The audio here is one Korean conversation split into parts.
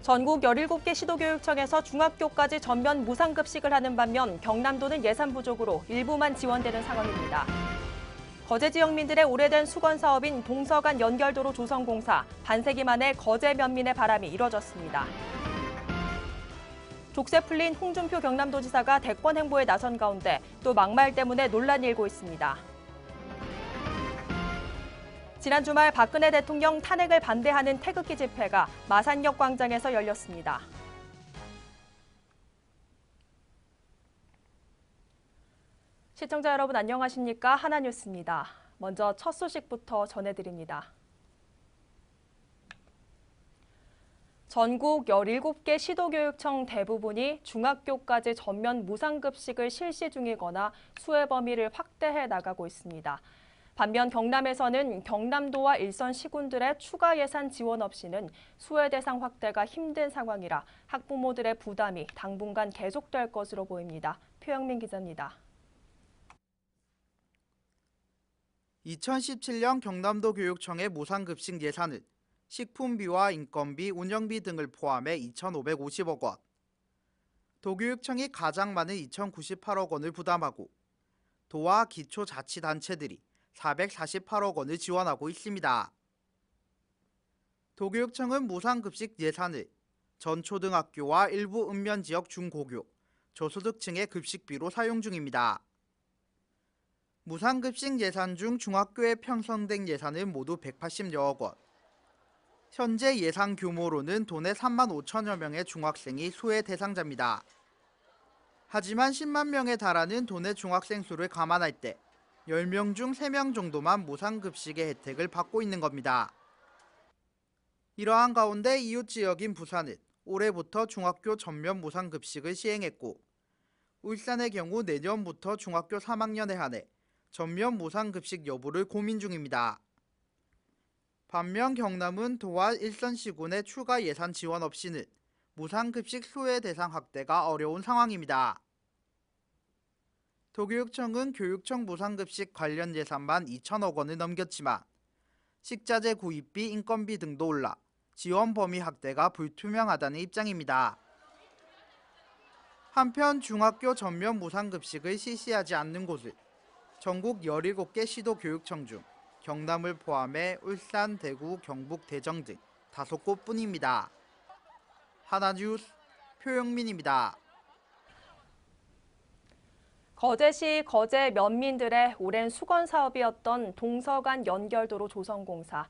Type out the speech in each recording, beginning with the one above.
전국 17개 시도교육청에서 중학교까지 전면 무상급식을 하는 반면 경남도는 예산 부족으로 일부만 지원되는 상황입니다. 거제 지역민들의 오래된 수건 사업인 동서간 연결도로 조성공사, 반세기 만에 거제 면민의 바람이 이뤄졌습니다. 족쇄 풀린 홍준표 경남도지사가 대권 행보에 나선 가운데 또 막말 때문에 논란이 일고 있습니다. 지난 주말 박근혜 대통령 탄핵을 반대하는 태극기 집회가 마산역 광장에서 열렸습니다. 시청자 여러분 안녕하십니까? 하나뉴스입니다. 먼저 첫 소식부터 전해드립니다. 전국 17개 시도교육청 대부분이 중학교까지 전면 무상급식을 실시 중이거나 수혜 범위를 확대해 나가고 있습니다. 반면 경남에서는 경남도와 일선 시군들의 추가 예산 지원 없이는 수혜 대상 확대가 힘든 상황이라 학부모들의 부담이 당분간 계속될 것으로 보입니다. 표영민 기자입니다. 2017년 경남도 교육청의 무상급식 예산은 식품비와 인건비, 운영비 등을 포함해 2,550억 원. 도교육청이 가장 많은 2,098억 원을 부담하고 도와 기초자치단체들이 448억 원을 지원하고 있습니다. 도교육청은 무상급식 예산을 전 초등학교와 일부 읍면지역 중고교, 저소득층의 급식비로 사용 중입니다. 무상급식 예산 중 중학교에 편성된 예산은 모두 180여억 원. 현재 예산 규모로는 도내 3만 5천여 명의 중학생이 수혜 대상자입니다. 하지만 10만 명에 달하는 도내 중학생 수를 감안할 때 10명 중 3명 정도만 무상급식의 혜택을 받고 있는 겁니다. 이러한 가운데 이웃 지역인 부산은 올해부터 중학교 전면 무상급식을 시행했고 울산의 경우 내년부터 중학교 3학년에 한해 전면 무상급식 여부를 고민 중입니다. 반면 경남은 도와 일선 시군의 추가 예산 지원 없이는 무상급식 수혜 대상 확대가 어려운 상황입니다. 도교육청은 교육청 무상급식 관련 예산만 2천억 원을 넘겼지만 식자재 구입비, 인건비 등도 올라 지원 범위 확대가 불투명하다는 입장입니다. 한편 중학교 전면 무상급식을 실시하지 않는 곳은 전국 17개 시도교육청 중 경남을 포함해 울산, 대구, 경북, 대전 등 5곳뿐입니다. 하나뉴스 표영민입니다. 거제시 거제 면민들의 오랜 수건 사업이었던 동서간 연결도로 조성공사.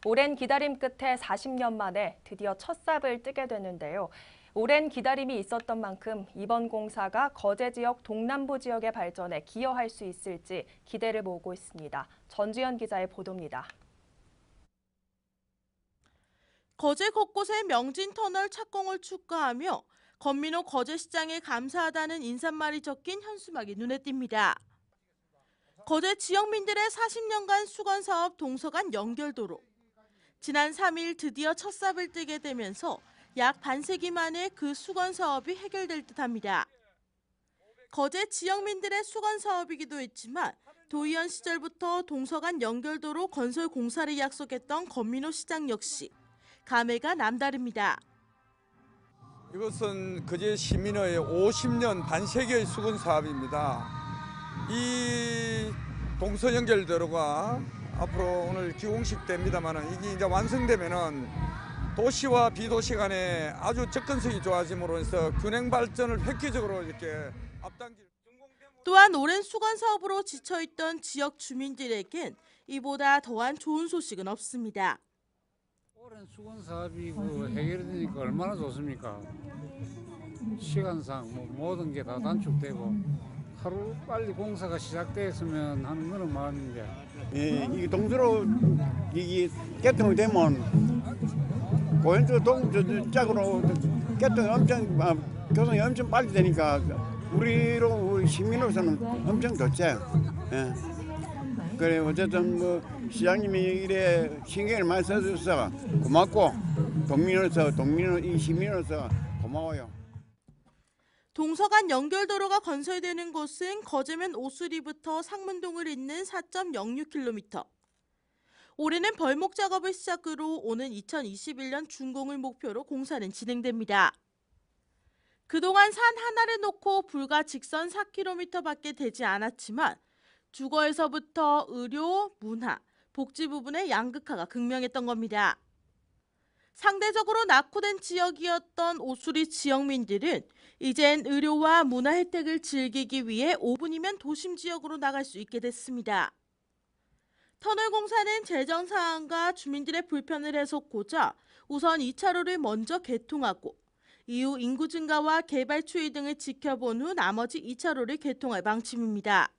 오랜 기다림 끝에 40년 만에 드디어 첫 삽을 뜨게 됐는데요. 오랜 기다림이 있었던 만큼 이번 공사가 거제 지역 동남부 지역의 발전에 기여할 수 있을지 기대를 모으고 있습니다. 전주현 기자의 보도입니다. 거제 곳곳에 명진터널 착공을 축하하며 건민호 거제시장에 감사하다는 인사말이 적힌 현수막이 눈에 띕니다. 거제 지역민들의 40년간 수건사업 동서간 연결도로. 지난 3일 드디어 첫 삽을 뜨게 되면서 약 반세기 만에 그 수건사업이 해결될 듯합니다. 거제 지역민들의 수건사업이기도 했지만 도의원 시절부터 동서간 연결도로 건설 공사를 약속했던 건민호 시장 역시 감회가 남다릅니다. 이것은 거제 시민의 50년 반세기의 수건 사업입니다. 이 동서 연결도로가 앞으로 오늘 기공식 됩니다만은 이게 이제 완성되면은 도시와 비도시 간에 아주 접근성이 좋아짐으로 해서 균형 발전을 획기적으로 이렇게 앞당길. 또한 오랜 수건 사업으로 지쳐있던 지역 주민들에겐 이보다 더한 좋은 소식은 없습니다. 오랜 수건 사업이 해결되니까 얼마나 좋습니까? 시간상 모든 게 다 단축되고 하루 빨리 공사가 시작됐으면 하는 그런 마음인데. 예, 이 동서로 이게 개통이 되면 고현주 동쪽으로 개통이 엄청 교통이 엄청 빨리 되니까 우리 시민으로서는 엄청 좋죠. 예. 그래 어쨌든 뭐 시장님이 이래 신경을 많이 써줘서 고맙고 이 시민으로서 고마워요. 동서간 연결도로가 건설되는 곳은 거제면 오수리부터 상문동을 잇는 4.06km. 올해는 벌목 작업을 시작으로 오는 2021년 준공을 목표로 공사는 진행됩니다. 그동안 산 하나를 놓고 불과 직선 4km밖에 되지 않았지만 주거에서부터 의료, 문화, 복지 부분의 양극화가 극명했던 겁니다. 상대적으로 낙후된 지역이었던 오수리 지역민들은 이젠 의료와 문화 혜택을 즐기기 위해 5분이면 도심 지역으로 나갈 수 있게 됐습니다. 터널 공사는 재정 사항과 주민들의 불편을 해소하고자 우선 2차로를 먼저 개통하고 이후 인구 증가와 개발 추이 등을 지켜본 후 나머지 2차로를 개통할 방침입니다.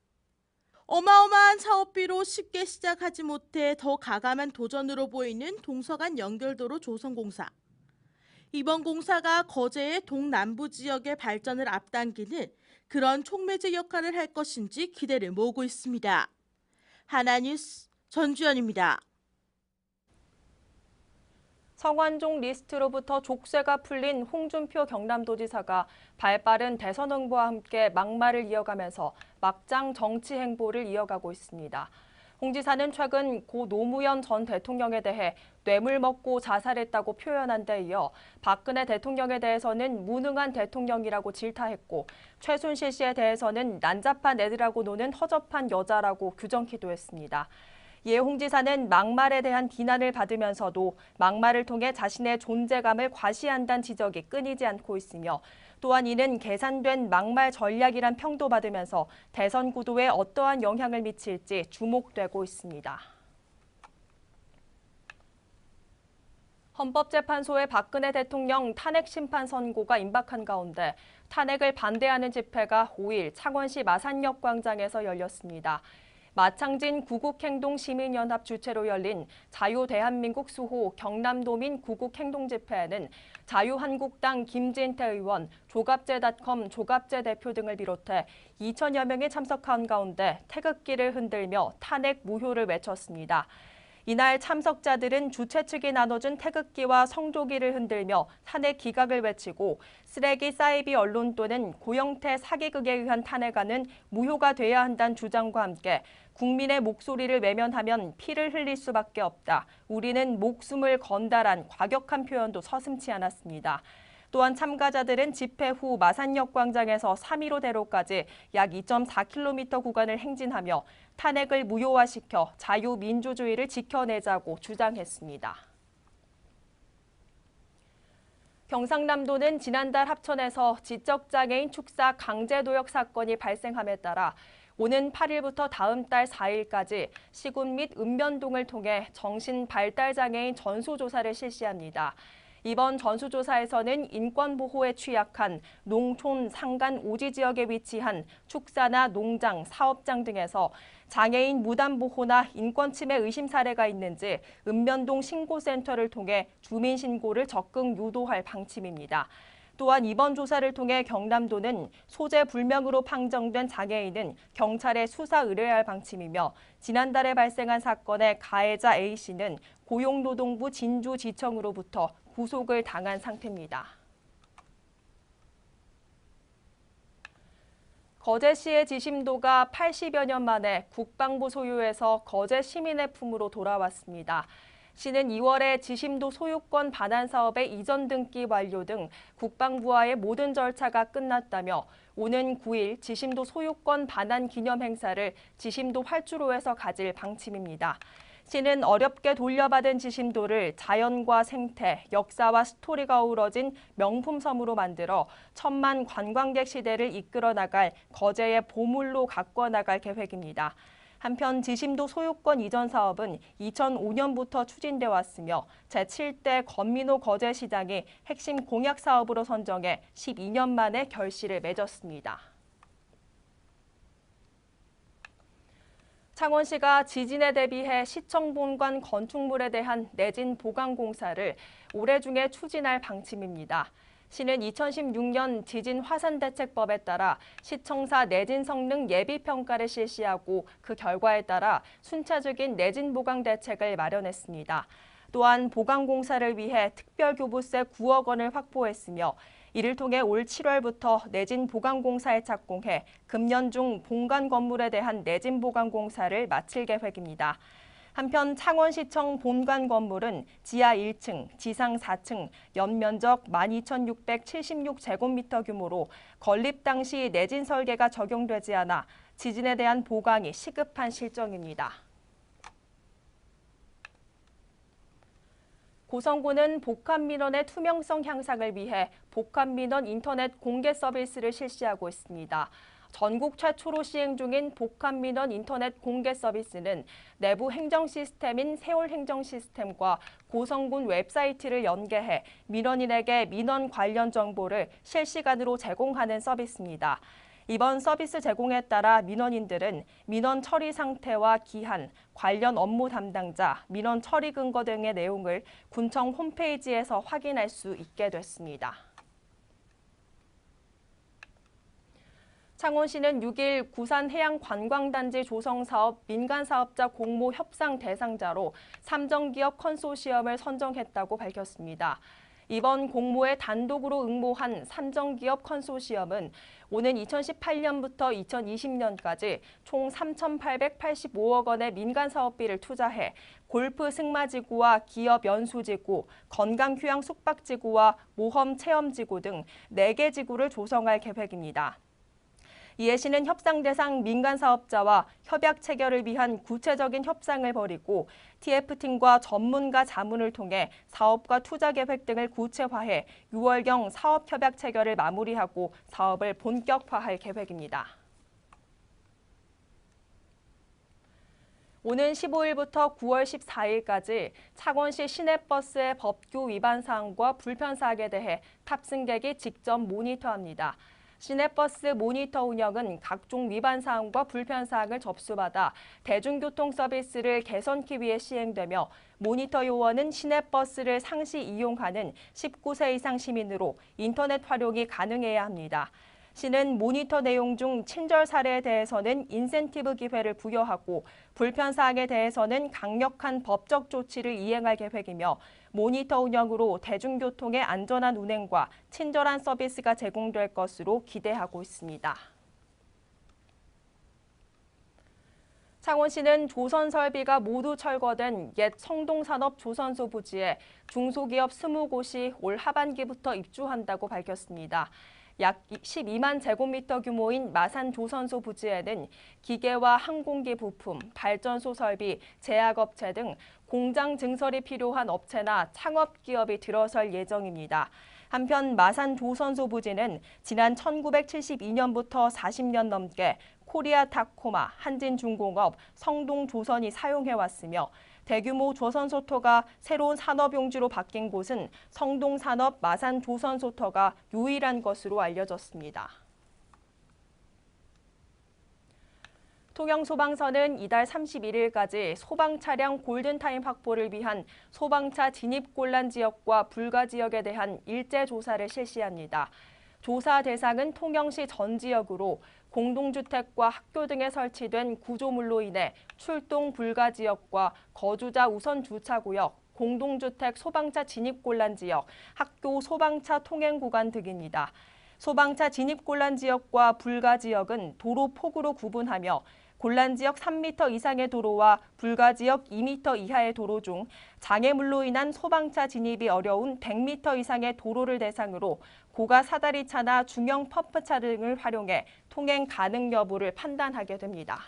어마어마한 사업비로 쉽게 시작하지 못해 더 가감한 도전으로 보이는 동서간 연결도로 조성공사. 이번 공사가 거제의 동남부 지역의 발전을 앞당기는 그런 촉매제 역할을 할 것인지 기대를 모으고 있습니다. 하나뉴스 전주연입니다. 성완종 리스트로부터 족쇄가 풀린 홍준표 경남도지사가 발빠른 대선 홍보와 함께 막말을 이어가면서 막장 정치 행보를 이어가고 있습니다. 홍 지사는 최근 고 노무현 전 대통령에 대해 뇌물 먹고 자살했다고 표현한 데 이어 박근혜 대통령에 대해서는 무능한 대통령이라고 질타했고 최순실 씨에 대해서는 난잡한 애들하고 노는 허접한 여자라고 규정키도 했습니다. 이에 홍 지사는 막말에 대한 비난을 받으면서도 막말을 통해 자신의 존재감을 과시한다는 지적이 끊이지 않고 있으며 또한 이는 계산된 막말 전략이란 평도 받으면서 대선 구도에 어떠한 영향을 미칠지 주목되고 있습니다. 헌법재판소의 박근혜 대통령 탄핵 심판 선고가 임박한 가운데 탄핵을 반대하는 집회가 5일 창원시 마산역 광장에서 열렸습니다. 마창진 구국행동시민연합 주최로 열린 자유대한민국 수호 경남도민 구국행동집회에는 자유한국당 김진태 의원, 조갑제닷컴 조갑제 대표 등을 비롯해 2천여 명이 참석한 가운데 태극기를 흔들며 탄핵 무효를 외쳤습니다. 이날 참석자들은 주최 측이 나눠준 태극기와 성조기를 흔들며 탄핵 기각을 외치고 쓰레기 사이비 언론 또는 고영태 사기극에 의한 탄핵안은 무효가 돼야 한다는 주장과 함께 국민의 목소리를 외면하면 피를 흘릴 수밖에 없다. 우리는 목숨을 건다란 과격한 표현도 서슴지 않았습니다. 또한 참가자들은 집회 후 마산역 광장에서 3.15 대로까지 약 2.4km 구간을 행진하며 탄핵을 무효화시켜 자유민주주의를 지켜내자고 주장했습니다. 경상남도는 지난달 합천에서 지적장애인 축사 강제도역 사건이 발생함에 따라 오는 8일부터 다음 달 4일까지 시군 및 읍면동을 통해 정신발달장애인 전수조사를 실시합니다. 이번 전수조사에서는 인권보호에 취약한 농촌, 산간, 오지 지역에 위치한 축사나 농장, 사업장 등에서 장애인 무단보호나 인권침해 의심 사례가 있는지 읍면동 신고센터를 통해 주민신고를 적극 유도할 방침입니다. 또한 이번 조사를 통해 경남도는 소재 불명으로 판정된 장애인은 경찰에 수사 의뢰할 방침이며 지난달에 발생한 사건의 가해자 A씨는 고용노동부 진주지청으로부터 구속을 당한 상태입니다. 거제시의 지심도가 80여 년 만에 국방부 소유에서 거제 시민의 품으로 돌아왔습니다. 시는 2월에 지심도 소유권 반환 사업의 이전 등기 완료 등 국방부와의 모든 절차가 끝났다며 오는 9일 지심도 소유권 반환 기념 행사를 지심도 활주로에서 가질 방침입니다. 시는 어렵게 돌려받은 지심도를 자연과 생태, 역사와 스토리가 어우러진 명품 섬으로 만들어 천만 관광객 시대를 이끌어 나갈 거제의 보물로 가꿔 나갈 계획입니다. 한편 지심도 소유권 이전 사업은 2005년부터 추진돼 왔으며 제7대 권민호 거제시장이 핵심 공약 사업으로 선정해 12년 만에 결실을 맺었습니다. 창원시가 지진에 대비해 시청 본관 건축물에 대한 내진 보강 공사를 올해 중에 추진할 방침입니다. 시는 2016년 지진 화산 대책법에 따라 시청사 내진 성능 예비 평가를 실시하고 그 결과에 따라 순차적인 내진 보강 대책을 마련했습니다. 또한 보강 공사를 위해 특별교부세 9억 원을 확보했으며 이를 통해 올 7월부터 내진 보강 공사에 착공해 금년 중 본관 건물에 대한 내진 보강 공사를 마칠 계획입니다. 한편 창원시청 본관 건물은 지하 1층, 지상 4층, 연면적 12,676제곱미터 규모로 건립 당시 내진 설계가 적용되지 않아 지진에 대한 보강이 시급한 실정입니다. 고성군은 복합민원의 투명성 향상을 위해 복합민원 인터넷 공개 서비스를 실시하고 있습니다. 전국 최초로 시행 중인 복합민원 인터넷 공개 서비스는 내부 행정 시스템인 세월 행정 시스템과 고성군 웹사이트를 연계해 민원인에게 민원 관련 정보를 실시간으로 제공하는 서비스입니다. 이번 서비스 제공에 따라 민원인들은 민원 처리 상태와 기한, 관련 업무 담당자, 민원 처리 근거 등의 내용을 군청 홈페이지에서 확인할 수 있게 됐습니다. 창원시는 6일 구산해양관광단지 조성사업 민간사업자 공모 협상 대상자로 삼정기업 컨소시엄을 선정했다고 밝혔습니다. 이번 공모에 단독으로 응모한 삼정기업 컨소시엄은 오는 2018년부터 2020년까지 총 3,885억 원의 민간사업비를 투자해 골프 승마지구와 기업 연수지구, 건강휴양 숙박지구와 모험체험지구 등 4개 지구를 조성할 계획입니다. 이에 시는 협상 대상 민간 사업자와 협약 체결을 위한 구체적인 협상을 벌이고 TF팀과 전문가 자문을 통해 사업과 투자 계획 등을 구체화해 6월경 사업 협약 체결을 마무리하고 사업을 본격화할 계획입니다. 오는 15일부터 9월 14일까지 창원시 시내버스의 법규 위반 사항과 불편 사항에 대해 탑승객이 직접 모니터합니다. 시내버스 모니터 운영은 각종 위반 사항과 불편 사항을 접수받아 대중교통 서비스를 개선하기 위해 시행되며 모니터 요원은 시내버스를 상시 이용하는 19세 이상 시민으로 인터넷 활용이 가능해야 합니다. 시는 모니터 내용 중 친절 사례에 대해서는 인센티브 기회를 부여하고 불편 사항에 대해서는 강력한 법적 조치를 이행할 계획이며 모니터 운영으로 대중교통의 안전한 운행과 친절한 서비스가 제공될 것으로 기대하고 있습니다. 창원시는 조선 설비가 모두 철거된 옛 성동산업 조선소 부지에 중소기업 20곳이 올 하반기부터 입주한다고 밝혔습니다. 약 12만 제곱미터 규모인 마산 조선소 부지에는 기계와 항공기 부품, 발전소 설비, 제약업체 등 공장 증설이 필요한 업체나 창업기업이 들어설 예정입니다. 한편 마산 조선소 부지는 지난 1972년부터 40년 넘게 코리아타코마, 한진중공업, 성동조선이 사용해왔으며 대규모 조선소터가 새로운 산업용지로 바뀐 곳은 성동산업 마산조선소터가 유일한 것으로 알려졌습니다. 통영소방서는 이달 31일까지 소방차량 골든타임 확보를 위한 소방차 진입곤란 지역과 불가 지역에 대한 일제 조사를 실시합니다. 조사 대상은 통영시 전 지역으로 공동주택과 학교 등에 설치된 구조물로 인해 출동 불가 지역과 거주자 우선 주차구역, 공동주택 소방차 진입곤란 지역, 학교 소방차 통행 구간 등입니다. 소방차 진입곤란 지역과 불가 지역은 도로 폭으로 구분하며 곤란 지역 3m 이상의 도로와 불가 지역 2m 이하의 도로 중 장애물로 인한 소방차 진입이 어려운 100m 이상의 도로를 대상으로 고가 사다리차나 중형 펌프차 등을 활용해 통행 가능 여부를 판단하게 됩니다.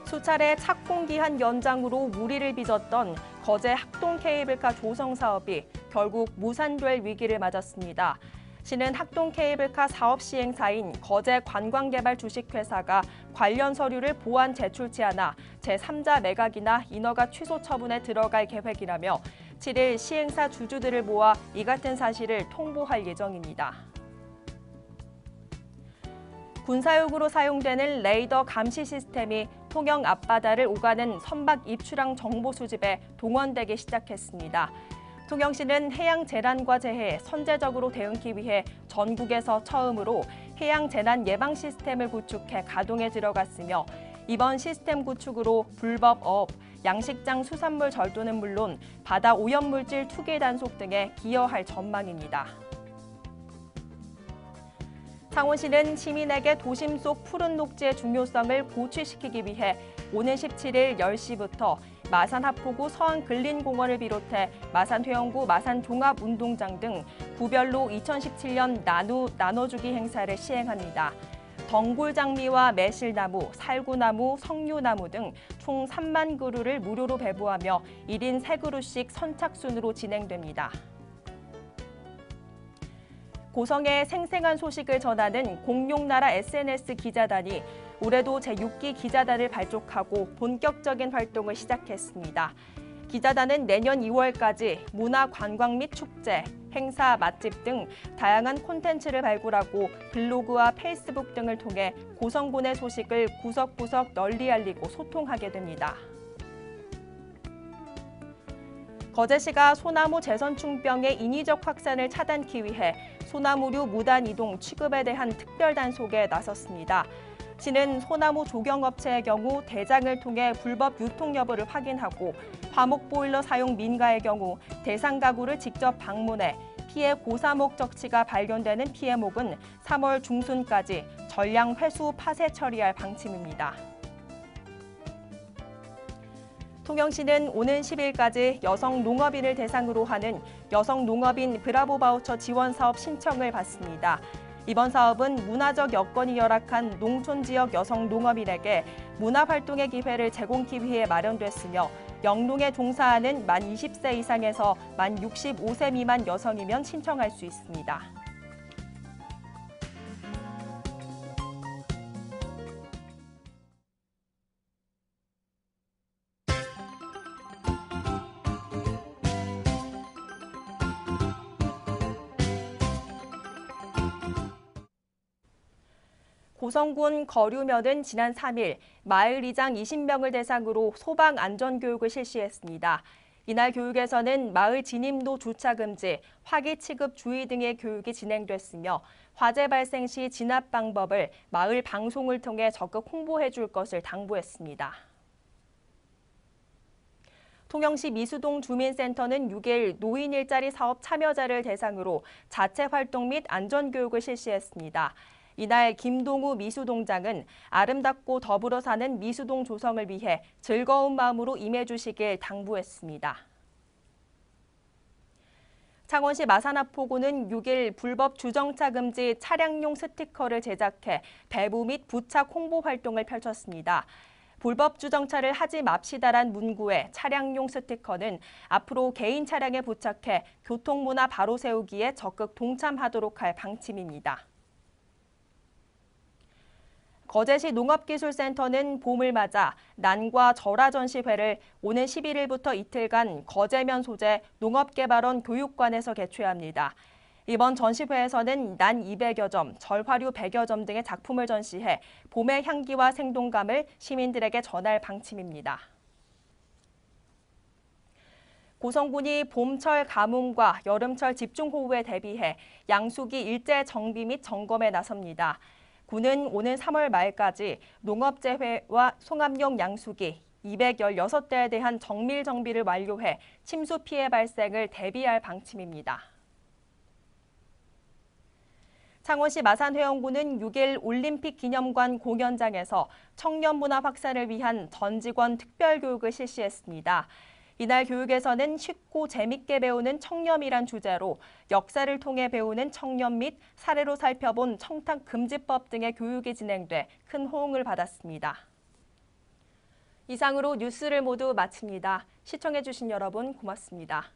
수차례 착공기한 연장으로 무리를 빚었던 거제 학동 케이블카 조성 사업이 결국 무산될 위기를 맞았습니다. 시는 학동 케이블카 사업 시행사인 거제 관광개발 주식회사가 관련 서류를 보완 제출치 않아 제3자 매각이나 인허가 취소 처분에 들어갈 계획이라며 7일 시행사 주주들을 모아 이 같은 사실을 통보할 예정입니다. 군사용으로 사용되는 레이더 감시 시스템이 통영 앞바다를 오가는 선박 입출항 정보 수집에 동원되기 시작했습니다. 통영시는 해양재난과 재해에 선제적으로 대응하기 위해 전국에서 처음으로 해양재난 예방 시스템을 구축해 가동에 들어갔으며 이번 시스템 구축으로 불법 어업, 양식장 수산물 절도는 물론 바다 오염물질 투기 단속 등에 기여할 전망입니다. 창원시는 시민에게 도심 속 푸른 녹지의 중요성을 고취시키기 위해 오는 17일 10시부터 마산 하포구 서안근린공원을 비롯해 마산회원구 마산종합운동장 등 구별로 2017년 나눠주기 행사를 시행합니다. 덩굴장미와 매실나무, 살구나무, 석류나무 등 총 3만 그루를 무료로 배부하며 1인 3그루씩 선착순으로 진행됩니다. 고성의 생생한 소식을 전하는 공룡나라 SNS 기자단이 올해도 제6기 기자단을 발족하고 본격적인 활동을 시작했습니다. 기자단은 내년 2월까지 문화, 관광 및 축제, 행사, 맛집 등 다양한 콘텐츠를 발굴하고 블로그와 페이스북 등을 통해 고성군의 소식을 구석구석 널리 알리고 소통하게 됩니다. 거제시가 소나무 재선충병의 인위적 확산을 차단하기 위해 소나무류 무단 이동 취급에 대한 특별 단속에 나섰습니다. 시는 소나무 조경업체의 경우 대장을 통해 불법 유통 여부를 확인하고 화목 보일러 사용 민가의 경우 대상 가구를 직접 방문해 피해 고사 목적치가 발견되는 피해목은 3월 중순까지 전량 회수 파쇄 처리할 방침입니다. 통영시는 오는 10일까지 여성 농업인을 대상으로 하는 여성 농업인 브라보 바우처 지원 사업 신청을 받습니다. 이번 사업은 문화적 여건이 열악한 농촌 지역 여성 농업인에게 문화활동의 기회를 제공하기 위해 마련됐으며 영농에 종사하는 만 20세 이상에서 만 65세 미만 여성이면 신청할 수 있습니다. 고성군 거류면은 지난 3일 마을 이장 20명을 대상으로 소방 안전교육을 실시했습니다. 이날 교육에서는 마을 진입로 주차 금지, 화기 취급 주의 등의 교육이 진행됐으며 화재 발생 시 진압 방법을 마을 방송을 통해 적극 홍보해 줄 것을 당부했습니다. 통영시 미수동 주민센터는 6일 노인 일자리 사업 참여자를 대상으로 자체 활동 및 안전교육을 실시했습니다. 이날 김동우 미수동장은 아름답고 더불어 사는 미수동 조성을 위해 즐거운 마음으로 임해주시길 당부했습니다. 창원시 마산하포구는 6일 불법 주정차 금지 차량용 스티커를 제작해 배부 및 부착 홍보 활동을 펼쳤습니다. 불법 주정차를 하지 맙시다란 문구의 차량용 스티커는 앞으로 개인 차량에 부착해 교통문화 바로 세우기에 적극 동참하도록 할 방침입니다. 거제시 농업기술센터는 봄을 맞아 난과 절화 전시회를 오는 11일부터 이틀간 거제면 소재 농업개발원 교육관에서 개최합니다. 이번 전시회에서는 난 200여 점, 절화류 100여 점 등의 작품을 전시해 봄의 향기와 생동감을 시민들에게 전할 방침입니다. 고성군이 봄철 가뭄과 여름철 집중호우에 대비해 양수기 일제 정비 및 점검에 나섭니다. 군은 오는 3월 말까지 농업재배와 송암용 양수기 216대에 대한 정밀 정비를 완료해 침수 피해 발생을 대비할 방침입니다. 창원시 마산회원구는 6일 올림픽 기념관 공연장에서 청년 문화 확산을 위한 전 직원 특별교육을 실시했습니다. 이날 교육에서는 쉽고 재밌게 배우는 청렴이란 주제로 역사를 통해 배우는 청렴 및 사례로 살펴본 청탁 금지법 등의 교육이 진행돼 큰 호응을 받았습니다. 이상으로 뉴스를 모두 마칩니다. 시청해주신 여러분 고맙습니다.